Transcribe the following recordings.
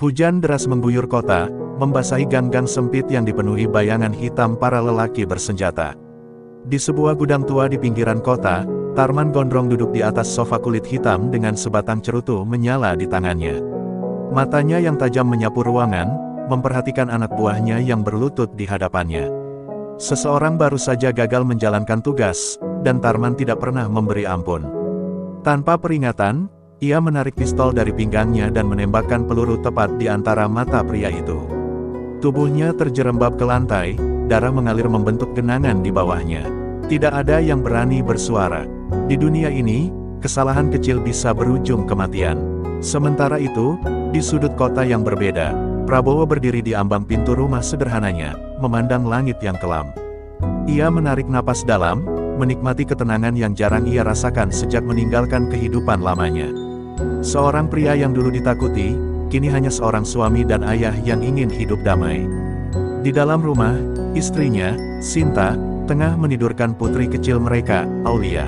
Hujan deras mengguyur kota, membasahi gang-gang sempit yang dipenuhi bayangan hitam para lelaki bersenjata. Di sebuah gudang tua di pinggiran kota, Tarman gondrong duduk di atas sofa kulit hitam dengan sebatang cerutu menyala di tangannya. Matanya yang tajam menyapu ruangan, memperhatikan anak buahnya yang berlutut di hadapannya. Seseorang baru saja gagal menjalankan tugas, dan Tarman tidak pernah memberi ampun. Tanpa peringatan, ia menarik pistol dari pinggangnya dan menembakkan peluru tepat di antara mata pria itu. Tubuhnya terjerembab ke lantai, darah mengalir membentuk genangan di bawahnya. Tidak ada yang berani bersuara. Di dunia ini, kesalahan kecil bisa berujung kematian. Sementara itu, di sudut kota yang berbeda, Prabowo berdiri di ambang pintu rumah sederhananya, memandang langit yang kelam. Ia menarik napas dalam, menikmati ketenangan yang jarang ia rasakan sejak meninggalkan kehidupan lamanya. Seorang pria yang dulu ditakuti, kini hanya seorang suami dan ayah yang ingin hidup damai. Di dalam rumah, istrinya, Sinta, tengah menidurkan putri kecil mereka, Aulia.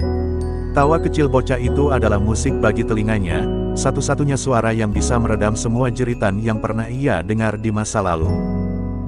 Tawa kecil bocah itu adalah musik bagi telinganya, satu-satunya suara yang bisa meredam semua jeritan yang pernah ia dengar di masa lalu.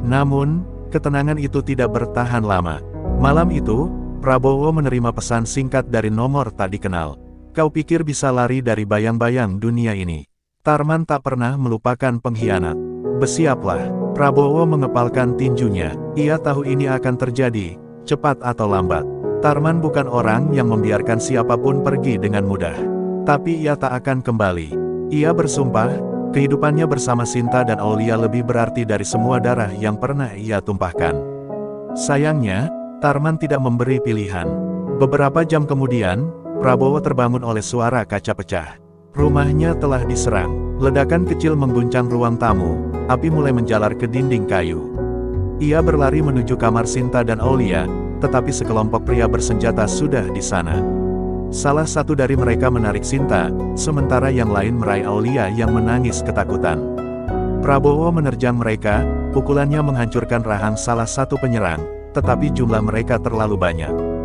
Namun, ketenangan itu tidak bertahan lama. Malam itu, Prabowo menerima pesan singkat dari nomor tak dikenal. Kau pikir bisa lari dari bayang-bayang dunia ini? Tarman tak pernah melupakan pengkhianat. Bersiaplah. Prabowo mengepalkan tinjunya. Ia tahu ini akan terjadi, cepat atau lambat. Tarman bukan orang yang membiarkan siapapun pergi dengan mudah. Tapi ia tak akan kembali. Ia bersumpah, kehidupannya bersama Sinta dan Aulia lebih berarti dari semua darah yang pernah ia tumpahkan. Sayangnya, Tarman tidak memberi pilihan. Beberapa jam kemudian, Prabowo terbangun oleh suara kaca pecah. Rumahnya telah diserang. Ledakan kecil mengguncang ruang tamu, api mulai menjalar ke dinding kayu. Ia berlari menuju kamar Sinta dan Aulia, tetapi sekelompok pria bersenjata sudah di sana. Salah satu dari mereka menarik Sinta, sementara yang lain meraih Aulia yang menangis ketakutan. Prabowo menerjang mereka, pukulannya menghancurkan rahang salah satu penyerang, tetapi jumlah mereka terlalu banyak.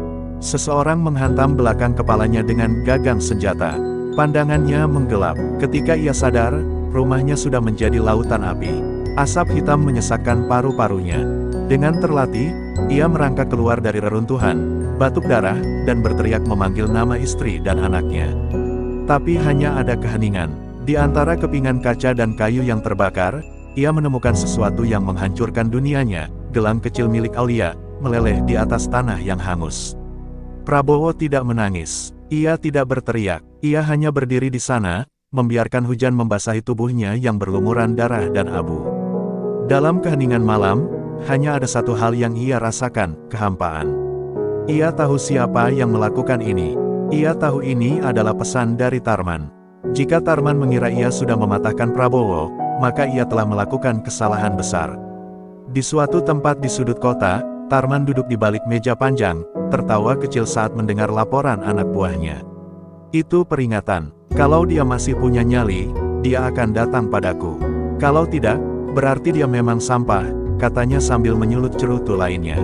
Seseorang menghantam belakang kepalanya dengan gagang senjata. Pandangannya menggelap. Ketika ia sadar, rumahnya sudah menjadi lautan api. Asap hitam menyesakkan paru-parunya. Dengan terlatih, ia merangkak keluar dari reruntuhan, batuk darah, dan berteriak memanggil nama istri dan anaknya. Tapi hanya ada keheningan. Di antara kepingan kaca dan kayu yang terbakar, ia menemukan sesuatu yang menghancurkan dunianya. Gelang kecil milik Aulia, meleleh di atas tanah yang hangus. Prabowo tidak menangis. Ia tidak berteriak. Ia hanya berdiri di sana, membiarkan hujan membasahi tubuhnya yang berlumuran darah dan abu. Dalam keheningan malam, hanya ada satu hal yang ia rasakan, kehampaan. Ia tahu siapa yang melakukan ini. Ia tahu ini adalah pesan dari Tarman. Jika Tarman mengira ia sudah mematahkan Prabowo, maka ia telah melakukan kesalahan besar. Di suatu tempat di sudut kota, Tarman duduk di balik meja panjang, tertawa kecil saat mendengar laporan anak buahnya. Itu peringatan. Kalau dia masih punya nyali, dia akan datang padaku. Kalau tidak, berarti dia memang sampah, katanya sambil menyulut cerutu lainnya.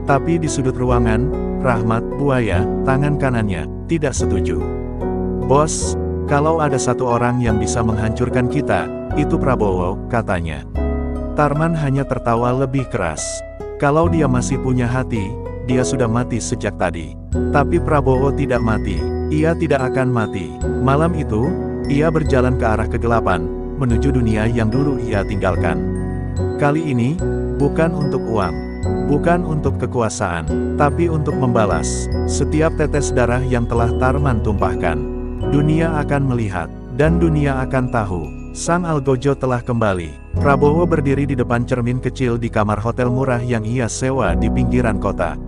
Tapi di sudut ruangan, Rahmat, buaya, tangan kanannya, tidak setuju. Bos, kalau ada satu orang yang bisa menghancurkan kita, itu Prabowo, katanya. Tarman hanya tertawa lebih keras. Kalau dia masih punya hati, dia sudah mati sejak tadi. Tapi Prabowo tidak mati. Ia tidak akan mati. Malam itu, ia berjalan ke arah kegelapan, menuju dunia yang dulu ia tinggalkan. Kali ini, bukan untuk uang, bukan untuk kekuasaan, tapi untuk membalas setiap tetes darah yang telah Tarman tumpahkan. Dunia akan melihat, dan dunia akan tahu, sang Algojo telah kembali. Prabowo berdiri di depan cermin kecil di kamar hotel murah yang ia sewa di pinggiran kota.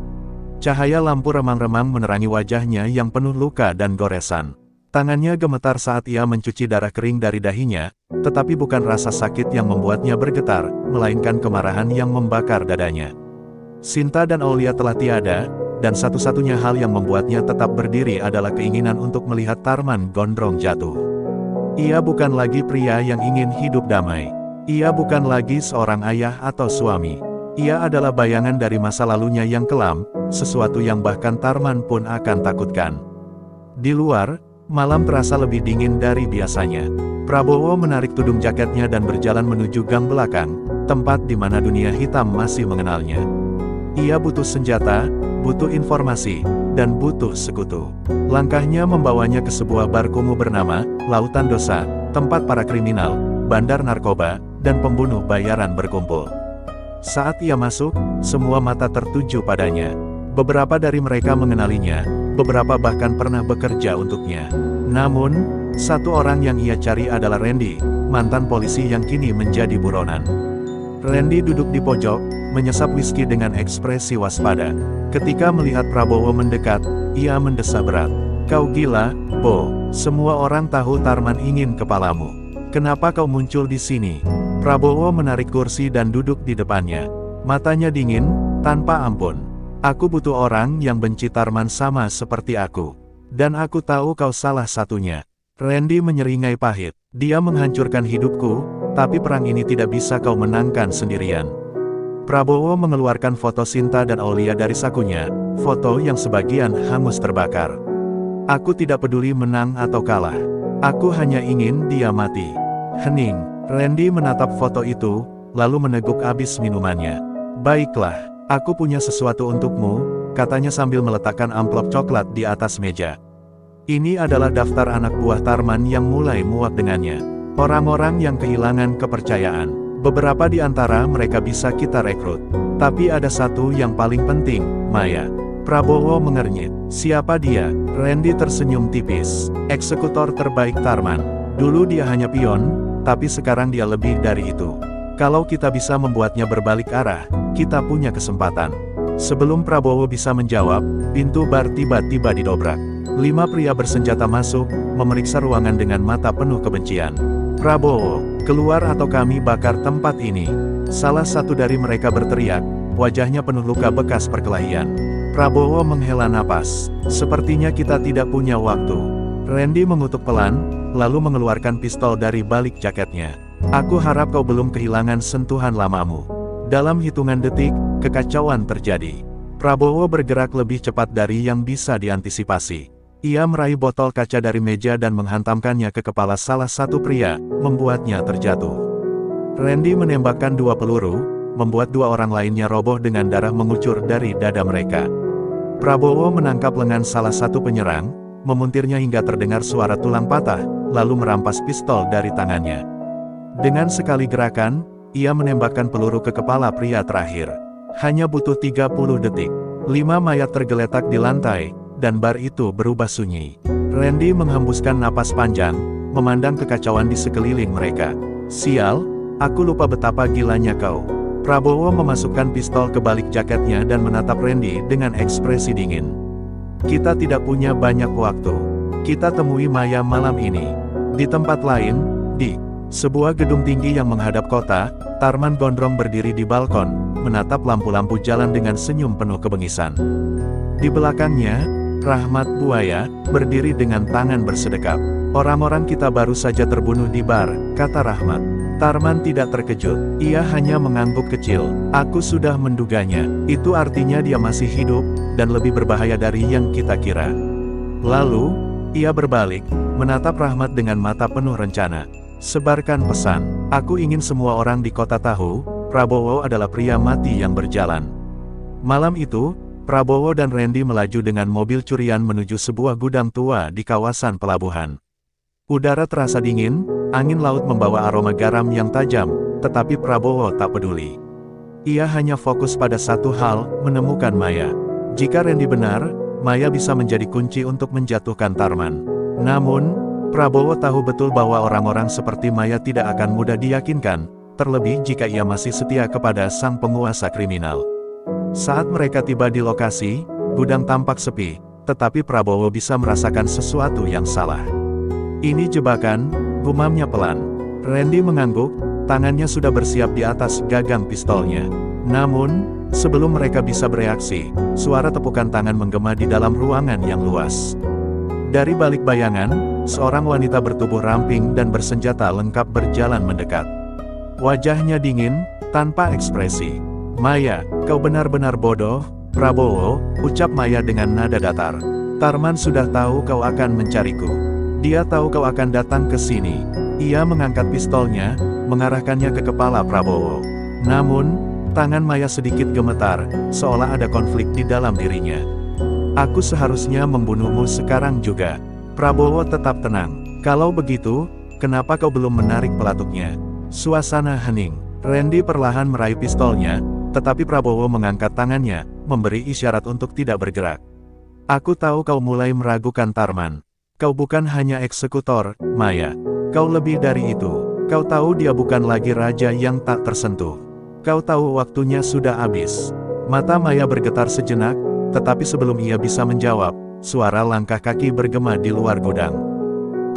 Cahaya lampu remang-remang menerangi wajahnya yang penuh luka dan goresan. Tangannya gemetar saat ia mencuci darah kering dari dahinya, tetapi bukan rasa sakit yang membuatnya bergetar, melainkan kemarahan yang membakar dadanya. Sinta dan Aulia telah tiada, dan satu-satunya hal yang membuatnya tetap berdiri adalah keinginan untuk melihat Tarman gondrong jatuh. Ia bukan lagi pria yang ingin hidup damai. Ia bukan lagi seorang ayah atau suami. Ia adalah bayangan dari masa lalunya yang kelam, sesuatu yang bahkan Tarman pun akan takutkan. Di luar, malam terasa lebih dingin dari biasanya. Prabowo menarik tudung jaketnya dan berjalan menuju gang belakang, tempat di mana dunia hitam masih mengenalnya. Ia butuh senjata, butuh informasi, dan butuh sekutu. Langkahnya membawanya ke sebuah bar kumuh bernama Lautan Dosa, tempat para kriminal, bandar narkoba, dan pembunuh bayaran berkumpul. Saat ia masuk, semua mata tertuju padanya. Beberapa dari mereka mengenalinya, beberapa bahkan pernah bekerja untuknya. Namun, satu orang yang ia cari adalah Randy, mantan polisi yang kini menjadi buronan. Randy duduk di pojok, menyesap whisky dengan ekspresi waspada. Ketika melihat Prabowo mendekat, ia mendesah berat. "Kau gila, Bo. Semua orang tahu Tarman ingin kepalamu. Kenapa kau muncul di sini?" Prabowo menarik kursi dan duduk di depannya. Matanya dingin, tanpa ampun. "Aku butuh orang yang benci Tarman sama seperti aku. Dan aku tahu kau salah satunya." Randy menyeringai pahit. "Dia menghancurkan hidupku, tapi perang ini tidak bisa kau menangkan sendirian." Prabowo mengeluarkan foto Sinta dan Aulia dari sakunya, foto yang sebagian hangus terbakar. "Aku tidak peduli menang atau kalah. Aku hanya ingin dia mati." Hening. Randy menatap foto itu, lalu meneguk habis minumannya. "Baiklah, aku punya sesuatu untukmu," katanya sambil meletakkan amplop coklat di atas meja. "Ini adalah daftar anak buah Tarman yang mulai muak dengannya. Orang-orang yang kehilangan kepercayaan. Beberapa di antara mereka bisa kita rekrut. Tapi ada satu yang paling penting, Maya." Prabowo mengernyit. "Siapa dia?" Randy tersenyum tipis. "Eksekutor terbaik Tarman. Dulu dia hanya pion, tapi sekarang dia lebih dari itu. Kalau kita bisa membuatnya berbalik arah, kita punya kesempatan." Sebelum Prabowo bisa menjawab, pintu bar tiba-tiba didobrak. 5 pria bersenjata masuk, memeriksa ruangan dengan mata penuh kebencian. "Prabowo, keluar atau kami bakar tempat ini." Salah satu dari mereka berteriak, wajahnya penuh luka bekas perkelahian. Prabowo menghela napas. "Sepertinya kita tidak punya waktu." Randy mengutuk pelan, lalu mengeluarkan pistol dari balik jaketnya. "Aku harap kau belum kehilangan sentuhan lamamu." Dalam hitungan detik, kekacauan terjadi. Prabowo bergerak lebih cepat dari yang bisa diantisipasi. Ia meraih botol kaca dari meja dan menghantamkannya ke kepala salah satu pria, membuatnya terjatuh. Randy menembakkan 2 peluru, membuat 2 orang lainnya roboh dengan darah mengucur dari dada mereka. Prabowo menangkap lengan salah satu penyerang, memuntirnya hingga terdengar suara tulang patah, lalu merampas pistol dari tangannya. Dengan sekali gerakan, ia menembakkan peluru ke kepala pria terakhir. Hanya butuh 30 detik. 5 mayat tergeletak di lantai, dan bar itu berubah sunyi. Randy menghembuskan napas panjang, memandang kekacauan di sekeliling mereka. "Sial, aku lupa betapa gilanya kau." Prabowo memasukkan pistol ke balik jaketnya dan menatap Randy dengan ekspresi dingin. "Kita tidak punya banyak waktu. Kita temui Maya malam ini. Di tempat lain, di sebuah gedung tinggi yang menghadap kota." Tarman gondrong berdiri di balkon, menatap lampu-lampu jalan dengan senyum penuh kebengisan. Di belakangnya, Rahmat Buaya, berdiri dengan tangan bersedekap. "Orang-orang kita baru saja terbunuh di bar," kata Rahmat. Tarman tidak terkejut, ia hanya mengangguk kecil. "Aku sudah menduganya. Itu artinya dia masih hidup, dan lebih berbahaya dari yang kita kira." Lalu, ia berbalik, menatap Rahmat dengan mata penuh rencana. "Sebarkan pesan. Aku ingin semua orang di kota tahu, Prabowo adalah pria mati yang berjalan." Malam itu, Prabowo dan Randy melaju dengan mobil curian menuju sebuah gudang tua di kawasan pelabuhan. Udara terasa dingin, angin laut membawa aroma garam yang tajam, tetapi Prabowo tak peduli. Ia hanya fokus pada satu hal, menemukan Maya. Jika Randy benar, Maya bisa menjadi kunci untuk menjatuhkan Tarman. Namun, Prabowo tahu betul bahwa orang-orang seperti Maya tidak akan mudah diyakinkan, terlebih jika ia masih setia kepada sang penguasa kriminal. Saat mereka tiba di lokasi, gudang tampak sepi, tetapi Prabowo bisa merasakan sesuatu yang salah. "Ini jebakan," gumamnya pelan. Randy mengangguk, tangannya sudah bersiap di atas gagang pistolnya. Namun, sebelum mereka bisa bereaksi, suara tepukan tangan menggema di dalam ruangan yang luas. Dari balik bayangan, seorang wanita bertubuh ramping dan bersenjata lengkap berjalan mendekat. Wajahnya dingin, tanpa ekspresi. "Maya, kau benar-benar bodoh, Prabowo," ucap Maya dengan nada datar. "Tarman sudah tahu kau akan mencariku. Dia tahu kau akan datang ke sini. Ia mengangkat pistolnya, mengarahkannya ke kepala Prabowo. Namun, tangan Maya sedikit gemetar, seolah ada konflik di dalam dirinya. Aku seharusnya membunuhmu sekarang juga. Prabowo tetap tenang. Kalau begitu, kenapa kau belum menarik pelatuknya? Suasana hening. Randy perlahan meraih pistolnya, tetapi Prabowo mengangkat tangannya, memberi isyarat untuk tidak bergerak. Aku tahu kau mulai meragukan Tarman. Kau bukan hanya eksekutor, Maya. Kau lebih dari itu. Kau tahu dia bukan lagi raja yang tak tersentuh. Kau tahu waktunya sudah habis. Mata Maya bergetar sejenak, tetapi sebelum ia bisa menjawab, suara langkah kaki bergema di luar gudang.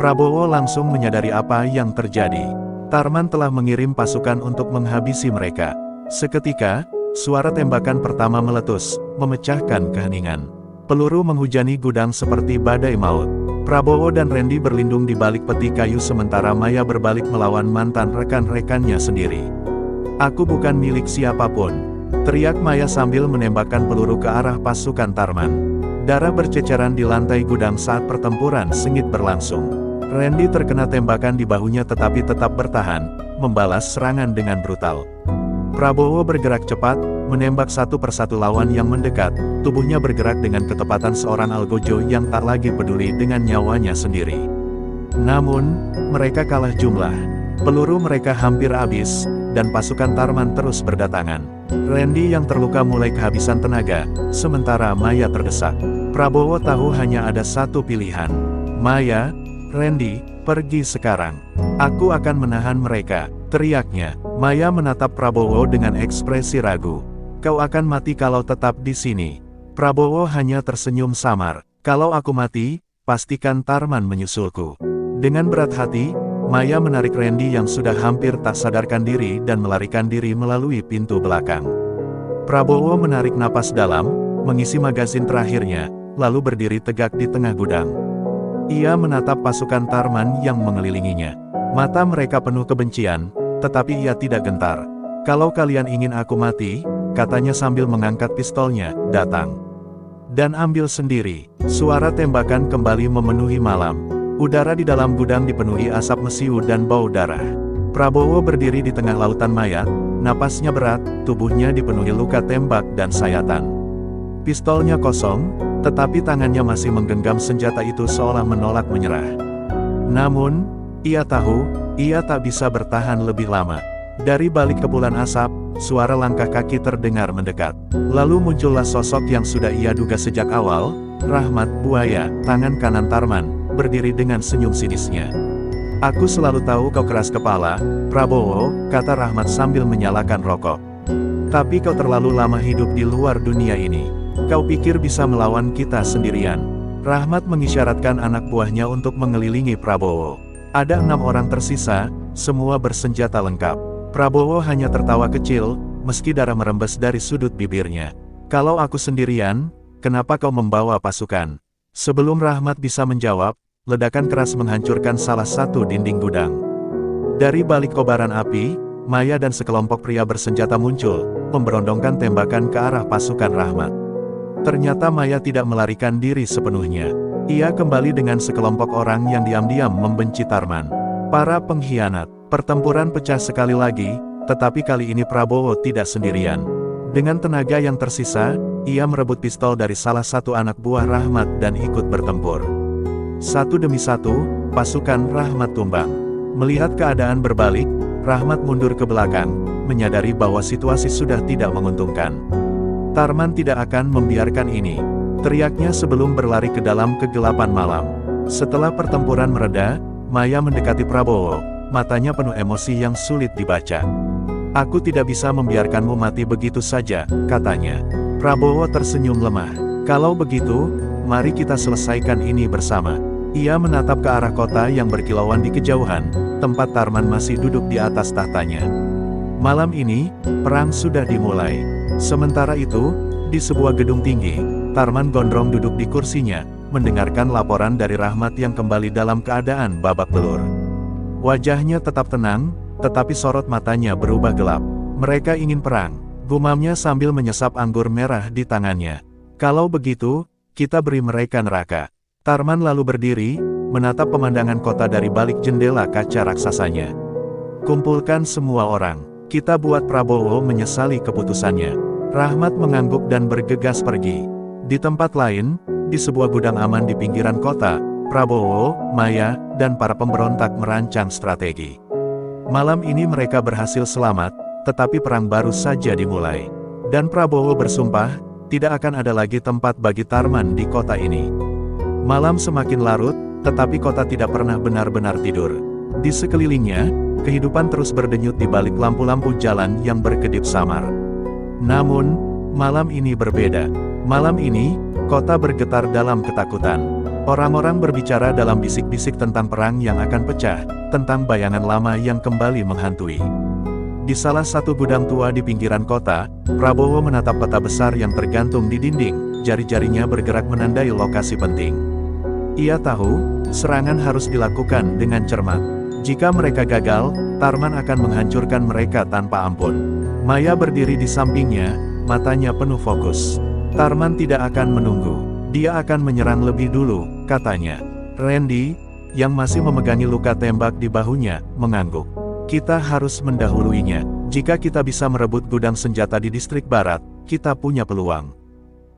Prabowo langsung menyadari apa yang terjadi. Tarman telah mengirim pasukan untuk menghabisi mereka. Seketika, suara tembakan pertama meletus, memecahkan keheningan. Peluru menghujani gudang seperti badai maut. Prabowo dan Randy berlindung di balik peti kayu sementara Maya berbalik melawan mantan rekan-rekannya sendiri. Aku bukan milik siapapun, teriak Maya sambil menembakkan peluru ke arah pasukan Tarman. Darah berceceran di lantai gudang saat pertempuran sengit berlangsung. Randy terkena tembakan di bahunya tetapi tetap bertahan, membalas serangan dengan brutal. Prabowo bergerak cepat, menembak satu persatu lawan yang mendekat, tubuhnya bergerak dengan ketepatan seorang algojo yang tak lagi peduli dengan nyawanya sendiri. Namun, mereka kalah jumlah. Peluru mereka hampir habis, dan pasukan Tarman terus berdatangan. Randy yang terluka mulai kehabisan tenaga, sementara Maya terdesak. Prabowo tahu hanya ada satu pilihan. Maya, Randy, pergi sekarang. Aku akan menahan mereka, teriaknya. Maya menatap Prabowo dengan ekspresi ragu. Kau akan mati kalau tetap di sini. Prabowo hanya tersenyum samar. Kalau aku mati, pastikan Tarman menyusulku. Dengan berat hati, Maya menarik Randy yang sudah hampir tak sadarkan diri dan melarikan diri melalui pintu belakang. Prabowo menarik napas dalam, mengisi magazin terakhirnya, lalu berdiri tegak di tengah gudang. Ia menatap pasukan Tarman yang mengelilinginya. Mata mereka penuh kebencian, tetapi ia tidak gentar. Kalau kalian ingin aku mati, katanya sambil mengangkat pistolnya, datang. Dan ambil sendiri. Suara tembakan kembali memenuhi malam. Udara di dalam gudang dipenuhi asap mesiu dan bau darah. Prabowo berdiri di tengah lautan mayat, napasnya berat, tubuhnya dipenuhi luka tembak dan sayatan. Pistolnya kosong, tetapi tangannya masih menggenggam senjata itu seolah menolak menyerah. Namun, ia tahu, ia tak bisa bertahan lebih lama. Dari balik kepulan asap, suara langkah kaki terdengar mendekat. Lalu muncullah sosok yang sudah ia duga sejak awal, Rahmat Buaya, tangan kanan Tarman, berdiri dengan senyum sinisnya. Aku selalu tahu kau keras kepala, Prabowo, kata Rahmat sambil menyalakan rokok. Tapi kau terlalu lama hidup di luar dunia ini. Kau pikir bisa melawan kita sendirian. Rahmat mengisyaratkan anak buahnya untuk mengelilingi Prabowo. Ada 6 orang tersisa, semua bersenjata lengkap. Prabowo hanya tertawa kecil, meski darah merembes dari sudut bibirnya. Kalau aku sendirian, kenapa kau membawa pasukan? Sebelum Rahmat bisa menjawab, ledakan keras menghancurkan salah satu dinding gudang. Dari balik kobaran api, Maya dan sekelompok pria bersenjata muncul, memberondongkan tembakan ke arah pasukan Rahmat. Ternyata Maya tidak melarikan diri sepenuhnya. Ia kembali dengan sekelompok orang yang diam-diam membenci Tarman. Para pengkhianat. Pertempuran pecah sekali lagi, tetapi kali ini Prabowo tidak sendirian. Dengan tenaga yang tersisa, ia merebut pistol dari salah satu anak buah Rahmat dan ikut bertempur. Satu demi satu, pasukan Rahmat tumbang. Melihat keadaan berbalik, Rahmat mundur ke belakang, menyadari bahwa situasi sudah tidak menguntungkan. Tarman tidak akan membiarkan ini, teriaknya sebelum berlari ke dalam kegelapan malam. Setelah pertempuran mereda, Maya mendekati Prabowo, matanya penuh emosi yang sulit dibaca. Aku tidak bisa membiarkanmu mati begitu saja, katanya. Prabowo tersenyum lemah. Kalau begitu, mari kita selesaikan ini bersama. Ia menatap ke arah kota yang berkilauan di kejauhan, tempat Tarman masih duduk di atas tahtanya. Malam ini, perang sudah dimulai. Sementara itu, di sebuah gedung tinggi, Tarman gondrong duduk di kursinya, mendengarkan laporan dari Rahmat yang kembali dalam keadaan babak belur. Wajahnya tetap tenang, tetapi sorot matanya berubah gelap. Mereka ingin perang, gumamnya sambil menyesap anggur merah di tangannya. Kalau begitu, kita beri mereka neraka. Tarman lalu berdiri, menatap pemandangan kota dari balik jendela kaca raksasanya. Kumpulkan semua orang. Kita buat Prabowo menyesali keputusannya. Rahmat mengangguk dan bergegas pergi. Di tempat lain, di sebuah gudang aman di pinggiran kota, Prabowo, Maya, dan para pemberontak merancang strategi. Malam ini mereka berhasil selamat, tetapi perang baru saja dimulai. Dan Prabowo bersumpah, tidak akan ada lagi tempat bagi Tarman di kota ini. Malam semakin larut, tetapi kota tidak pernah benar-benar tidur. Di sekelilingnya, kehidupan terus berdenyut di balik lampu-lampu jalan yang berkedip samar. Namun, malam ini berbeda. Malam ini, kota bergetar dalam ketakutan. Orang-orang berbicara dalam bisik-bisik tentang perang yang akan pecah, tentang bayangan lama yang kembali menghantui. Di salah satu gudang tua di pinggiran kota, Prabowo menatap peta besar yang tergantung di dinding, jari-jarinya bergerak menandai lokasi penting. Ia tahu, serangan harus dilakukan dengan cermat. Jika mereka gagal, Tarman akan menghancurkan mereka tanpa ampun. Maya berdiri di sampingnya, matanya penuh fokus. Tarman tidak akan menunggu. Dia akan menyerang lebih dulu, katanya. Randy, yang masih memegangi luka tembak di bahunya, mengangguk. Kita harus mendahuluinya. Jika kita bisa merebut gudang senjata di distrik barat, kita punya peluang.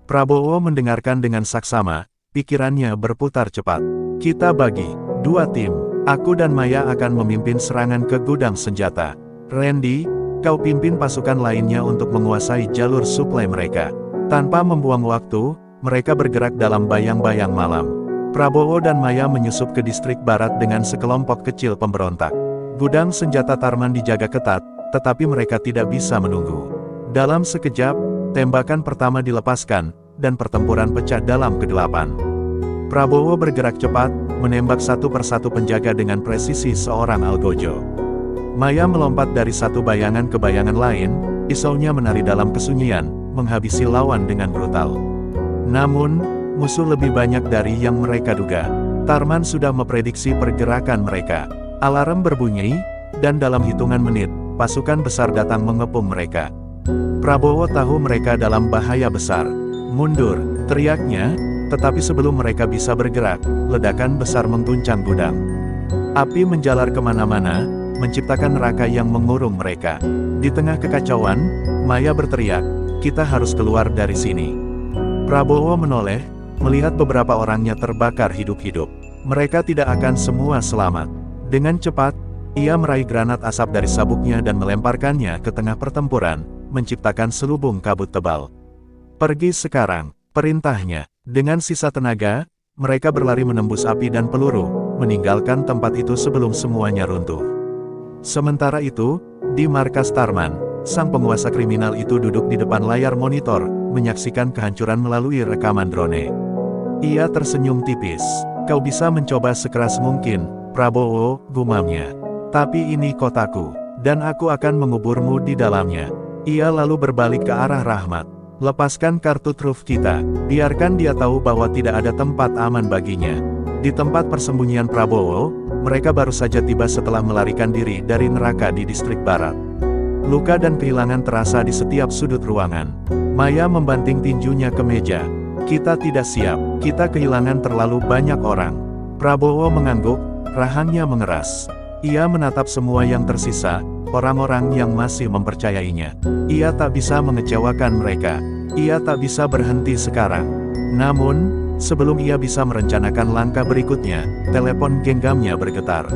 Prabowo mendengarkan dengan saksama, pikirannya berputar cepat. Kita bagi 2 tim. Aku dan Maya akan memimpin serangan ke gudang senjata. Randy, kau pimpin pasukan lainnya untuk menguasai jalur suplai mereka. Tanpa membuang waktu, mereka bergerak dalam bayang-bayang malam. Prabowo dan Maya menyusup ke distrik barat dengan sekelompok kecil pemberontak. Gudang senjata Tarman dijaga ketat, tetapi mereka tidak bisa menunggu. Dalam sekejap, tembakan pertama dilepaskan, dan pertempuran pecah dalam kegelapan. Prabowo bergerak cepat, menembak satu persatu penjaga dengan presisi seorang algojo. Maya melompat dari satu bayangan ke bayangan lain, pisaunya menari dalam kesunyian, menghabisi lawan dengan brutal. Namun, musuh lebih banyak dari yang mereka duga. Tarman sudah memprediksi pergerakan mereka. Alarm berbunyi, dan dalam hitungan menit, pasukan besar datang mengepung mereka. Prabowo tahu mereka dalam bahaya besar. Mundur, teriaknya, tetapi sebelum mereka bisa bergerak, ledakan besar mengguncang gudang. Api menjalar kemana-mana, menciptakan neraka yang mengurung mereka. Di tengah kekacauan, Maya berteriak, kita harus keluar dari sini. Prabowo menoleh, melihat beberapa orangnya terbakar hidup-hidup. Mereka tidak akan semua selamat. Dengan cepat, ia meraih granat asap dari sabuknya dan melemparkannya ke tengah pertempuran, menciptakan selubung kabut tebal. Pergi sekarang, perintahnya. Dengan sisa tenaga, mereka berlari menembus api dan peluru, meninggalkan tempat itu sebelum semuanya runtuh. Sementara itu, di markas Tarman, sang penguasa kriminal itu duduk di depan layar monitor, menyaksikan kehancuran melalui rekaman drone. Ia tersenyum tipis. Kau bisa mencoba sekeras mungkin, Prabowo, gumamnya. Tapi ini kotaku, dan aku akan menguburmu di dalamnya. Ia lalu berbalik ke arah Rahmat. Lepaskan kartu truf kita, biarkan dia tahu bahwa tidak ada tempat aman baginya. Di tempat persembunyian Prabowo, mereka baru saja tiba setelah melarikan diri dari neraka di distrik barat. Luka dan kehilangan terasa di setiap sudut ruangan. Maya membanting tinjunya ke meja. Kita tidak siap, kita kehilangan terlalu banyak orang. Prabowo mengangguk, rahangnya mengeras. Ia menatap semua yang tersisa, orang-orang yang masih mempercayainya. Ia tak bisa mengecewakan mereka. Ia tak bisa berhenti sekarang. Namun, sebelum ia bisa merencanakan langkah berikutnya, telepon genggamnya bergetar.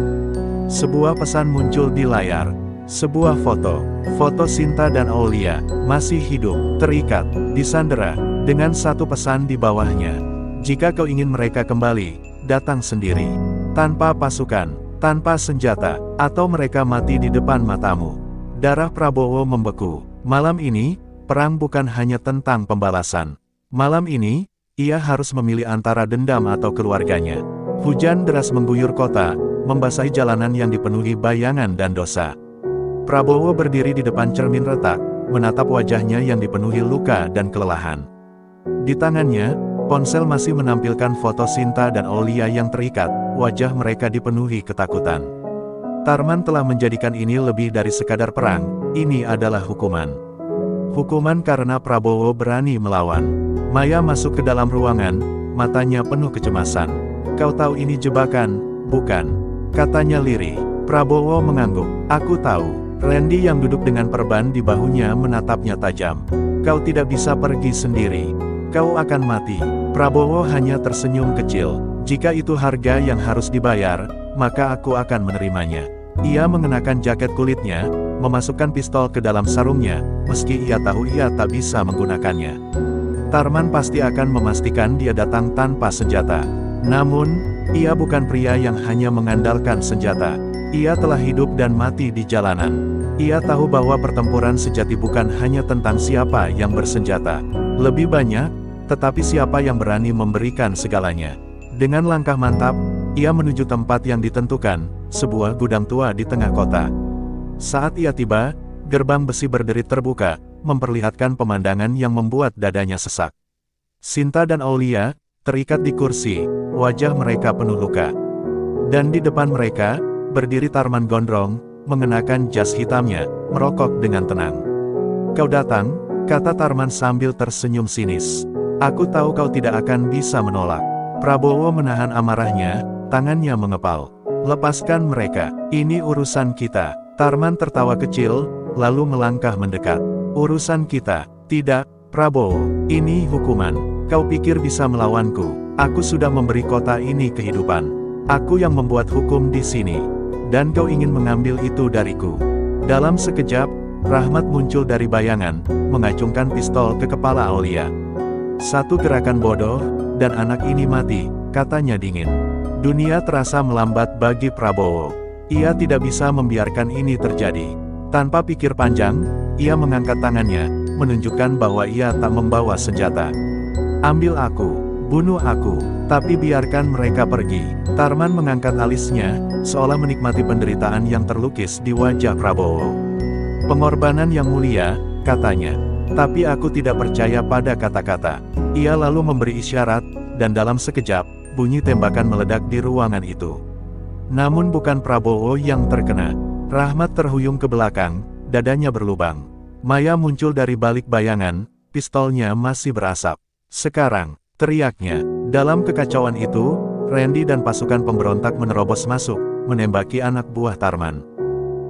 Sebuah pesan muncul di layar. Sebuah foto. Foto Sinta dan Aulia, masih hidup, terikat, disandera, dengan satu pesan di bawahnya. Jika kau ingin mereka kembali, datang sendiri. Tanpa pasukan, tanpa senjata, atau mereka mati di depan matamu. Darah Prabowo membeku. Malam ini, perang bukan hanya tentang pembalasan. Malam ini, ia harus memilih antara dendam atau keluarganya. Hujan deras mengguyur kota, membasahi jalanan yang dipenuhi bayangan dan dosa. Prabowo berdiri di depan cermin retak, menatap wajahnya yang dipenuhi luka dan kelelahan. Di tangannya, ponsel masih menampilkan foto Sinta dan Aulia yang terikat, wajah mereka dipenuhi ketakutan. Tarman telah menjadikan ini lebih dari sekadar perang, ini adalah hukuman. Hukuman karena Prabowo berani melawan. Maya masuk ke dalam ruangan, matanya penuh kecemasan. Kau tahu ini jebakan, bukan? Katanya lirih. Prabowo mengangguk. Aku tahu. Randy yang duduk dengan perban di bahunya menatapnya tajam. Kau tidak bisa pergi sendiri. Kau akan mati. Prabowo hanya tersenyum kecil. Jika itu harga yang harus dibayar, maka aku akan menerimanya. Ia mengenakan jaket kulitnya, memasukkan pistol ke dalam sarungnya, meski ia tahu ia tak bisa menggunakannya. Tarman pasti akan memastikan dia datang tanpa senjata. Namun, ia bukan pria yang hanya mengandalkan senjata. Ia telah hidup dan mati di jalanan. Ia tahu bahwa pertempuran sejati bukan hanya tentang siapa yang bersenjata. Lebih banyak, tetapi siapa yang berani memberikan segalanya. Dengan langkah mantap, ia menuju tempat yang ditentukan, sebuah gudang tua di tengah kota. Saat ia tiba, gerbang besi berderit terbuka, memperlihatkan pemandangan yang membuat dadanya sesak. Sinta dan Aulia terikat di kursi, wajah mereka penuh luka. Dan di depan mereka, berdiri Tarman Gondrong, mengenakan jas hitamnya, merokok dengan tenang. Kau datang, kata Tarman sambil tersenyum sinis. Aku tahu kau tidak akan bisa menolak. Prabowo menahan amarahnya, tangannya mengepal. Lepaskan mereka, ini urusan kita. Tarman tertawa kecil, lalu melangkah mendekat. Urusan kita, tidak, Prabowo, ini hukuman. Kau pikir bisa melawanku? Aku sudah memberi kota ini kehidupan. Aku yang membuat hukum di sini. Dan kau ingin mengambil itu dariku. Dalam sekejap, Rahmat muncul dari bayangan, mengacungkan pistol ke kepala Aulia. Satu gerakan bodoh, dan anak ini mati, katanya dingin. Dunia terasa melambat bagi Prabowo. Ia tidak bisa membiarkan ini terjadi. Tanpa pikir panjang, ia mengangkat tangannya, menunjukkan bahwa ia tak membawa senjata. Ambil aku, bunuh aku, tapi biarkan mereka pergi. Tarman mengangkat alisnya, seolah menikmati penderitaan yang terlukis di wajah Prabowo. Pengorbanan yang mulia, katanya. Tapi aku tidak percaya pada kata-kata. Ia lalu memberi isyarat, dan dalam sekejap, bunyi tembakan meledak di ruangan itu. Namun bukan Prabowo yang terkena. Rahmat terhuyung ke belakang, dadanya berlubang. Maya muncul dari balik bayangan, pistolnya masih berasap. Sekarang, teriaknya. Dalam kekacauan itu, Randy dan pasukan pemberontak menerobos masuk, menembaki anak buah Tarman.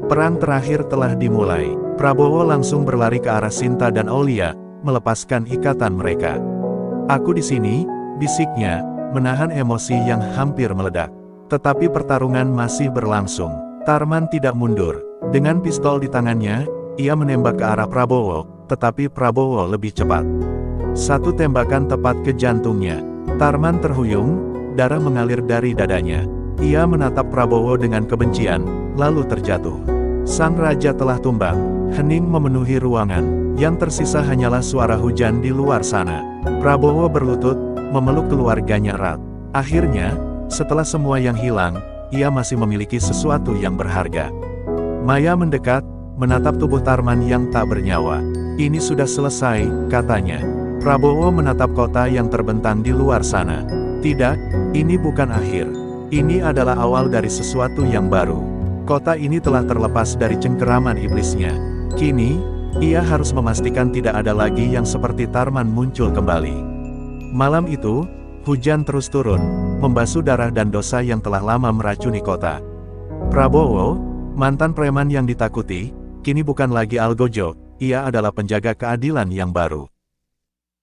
Perang terakhir telah dimulai. Prabowo langsung berlari ke arah Sinta dan Aulia, melepaskan ikatan mereka. Aku di sini, bisiknya, menahan emosi yang hampir meledak. Tetapi pertarungan masih berlangsung. Tarman tidak mundur. Dengan pistol di tangannya, ia menembak ke arah Prabowo, tetapi Prabowo lebih cepat. Satu tembakan tepat ke jantungnya. Tarman terhuyung, darah mengalir dari dadanya. Ia menatap Prabowo dengan kebencian, lalu terjatuh. Sang raja telah tumbang. Hening memenuhi ruangan. Yang tersisa hanyalah suara hujan di luar sana. Prabowo berlutut, memeluk keluarganya erat. Akhirnya, setelah semua yang hilang, ia masih memiliki sesuatu yang berharga. Maya mendekat, menatap tubuh Tarman yang tak bernyawa. Ini sudah selesai, katanya. Prabowo menatap kota yang terbentang di luar sana. Tidak, ini bukan akhir. Ini adalah awal dari sesuatu yang baru. Kota ini telah terlepas dari cengkeraman iblisnya. Kini, ia harus memastikan tidak ada lagi yang seperti Tarman muncul kembali. Malam itu, hujan terus turun, membasuh darah dan dosa yang telah lama meracuni kota. Prabowo, mantan preman yang ditakuti, kini bukan lagi algojo, ia adalah penjaga keadilan yang baru.